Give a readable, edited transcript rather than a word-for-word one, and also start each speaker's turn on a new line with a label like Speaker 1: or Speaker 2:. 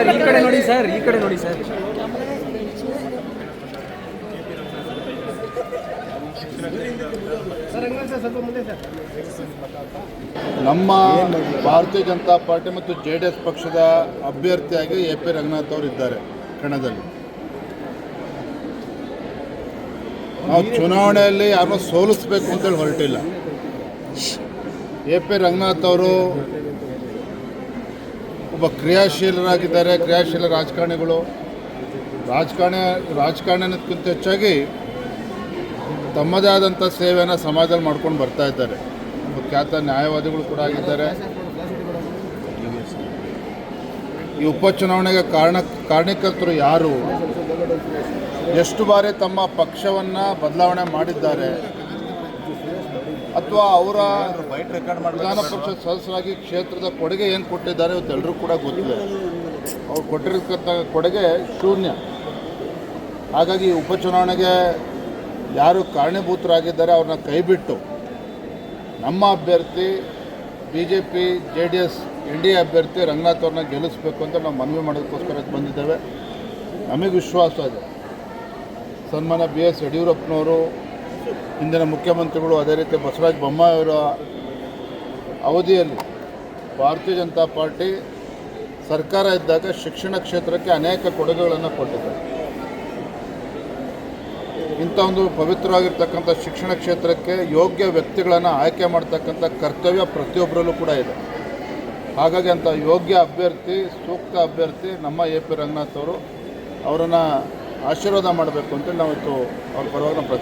Speaker 1: Sir ಈ ಕಡೆ ನೋಡಿ ಸರ್, ಈ ಕಡೆ ನೋಡಿ ಸರ್.
Speaker 2: ನಮ್ಮ ಭಾರತೀಯ ಜನತಾ ಪಾರ್ಟಿ ಮತ್ತು JDS ಪಕ್ಷದ ಅಭ್ಯರ್ಥಿಯಾಗಿ AP ರಂಗನಾಥ್ ಅವರು ಇದ್ದಾರೆ ಕಣದಲ್ಲಿ. ನಾವು ಚುನಾವಣೆಯಲ್ಲಿ ಯಾರನ್ನೂ ಸೋಲಿಸಬೇಕು ಅಂತೇಳಿ ಹೊರಟಿಲ್ಲ. AP ರಂಗನಾಥ್ ಅವರು ಒಬ್ಬ ಕ್ರಿಯಾಶೀಲರಾಗಿದ್ದಾರೆ, ಕ್ರಿಯಾಶೀಲ ರಾಜಕಾರಣಿಗಳು. ರಾಜಕಾರಣಕ್ಕಿಂತ ಹೆಚ್ಚಾಗಿ ತಮ್ಮದೇ ಆದಂಥ ಸೇವೆಯನ್ನು ಸಮಾಜದಲ್ಲಿ ಮಾಡ್ಕೊಂಡು ಬರ್ತಾ ಇದ್ದಾರೆ. ಖ್ಯಾತ ನ್ಯಾಯವಾದಿಗಳು ಕೂಡ ಆಗಿದ್ದಾರೆ. ಈ ಉಪಚುನಾವಣೆಗೆ ಕಾರಣಕರ್ತರು ಯಾರು, ಎಷ್ಟು ಬಾರಿ ತಮ್ಮ ಪಕ್ಷವನ್ನು ಬದಲಾವಣೆ ಮಾಡಿದ್ದಾರೆ, ಅಥವಾ ಅವರ ವಿಧಾನ ಪರಿಷತ್ ಸದಸ್ಯರಾಗಿ ಕ್ಷೇತ್ರದ ಕೊಡುಗೆ ಏನು ಕೊಟ್ಟಿದ್ದಾರೆ ಇವತ್ತೆಲ್ಲರೂ ಕೂಡ ಗೊತ್ತಿದೆ. ಅವ್ರು ಕೊಟ್ಟಿರತಕ್ಕಂಥ ಕೊಡುಗೆ ಶೂನ್ಯ. ಹಾಗಾಗಿ ಈ ಉಪಚುನಾವಣೆಗೆ ಯಾರು ಕಾರಣೀಭೂತರಾಗಿದ್ದಾರೆ ಅವ್ರನ್ನ ಕೈಬಿಟ್ಟು ನಮ್ಮ ಅಭ್ಯರ್ಥಿ BJP JDS NDA ಅಭ್ಯರ್ಥಿ ರಂಗನಾಥ್ ಅವ್ರನ್ನ ಗೆಲ್ಲಿಸಬೇಕು ಅಂತ ನಾವು ಮನವಿ ಮಾಡೋದಕ್ಕೋಸ್ಕರ ಬಂದಿದ್ದೇವೆ. ನಮಗೆ ವಿಶ್ವಾಸ ಇದೆ, ಸನ್ಮಾನ್ಯ BS ಯಡಿಯೂರಪ್ಪನವರು, ಹಿಂದಿನ ಮುಖ್ಯಮಂತ್ರಿಗಳು, ಅದೇ ರೀತಿ ಬಸವರಾಜ ಬೊಮ್ಮಾಯಿ ಅವರ ಅವಧಿಯಲ್ಲಿ ಭಾರತೀಯ ಜನತಾ ಪಾರ್ಟಿ ಸರ್ಕಾರ ಇದ್ದಾಗ ಶಿಕ್ಷಣ ಕ್ಷೇತ್ರಕ್ಕೆ ಅನೇಕ ಕೊಡುಗೆಗಳನ್ನು ಕೊಟ್ಟಿದ್ದಾರೆ. ಇಂಥ ಒಂದು ಪವಿತ್ರವಾಗಿರ್ತಕ್ಕಂಥ ಶಿಕ್ಷಣ ಕ್ಷೇತ್ರಕ್ಕೆ ಯೋಗ್ಯ ವ್ಯಕ್ತಿಗಳನ್ನು ಆಯ್ಕೆ ಮಾಡ್ತಕ್ಕಂಥ ಕರ್ತವ್ಯ ಪ್ರತಿಯೊಬ್ಬರಲ್ಲೂ ಕೂಡ ಇದೆ. ಹಾಗಾಗಿ ಅಂಥ ಯೋಗ್ಯ ಅಭ್ಯರ್ಥಿ, ಸೂಕ್ತ ಅಭ್ಯರ್ಥಿ ನಮ್ಮ AP ರಂಗನಾಥ್ ಅವರು, ಅವರನ್ನು ಆಶೀರ್ವಾದ ಮಾಡಬೇಕು ಅಂತೇಳಿ ನಾವಿತ್ತು ಅವ್ರ ಪರವಾಗಿ ಪ್ರಚಾರ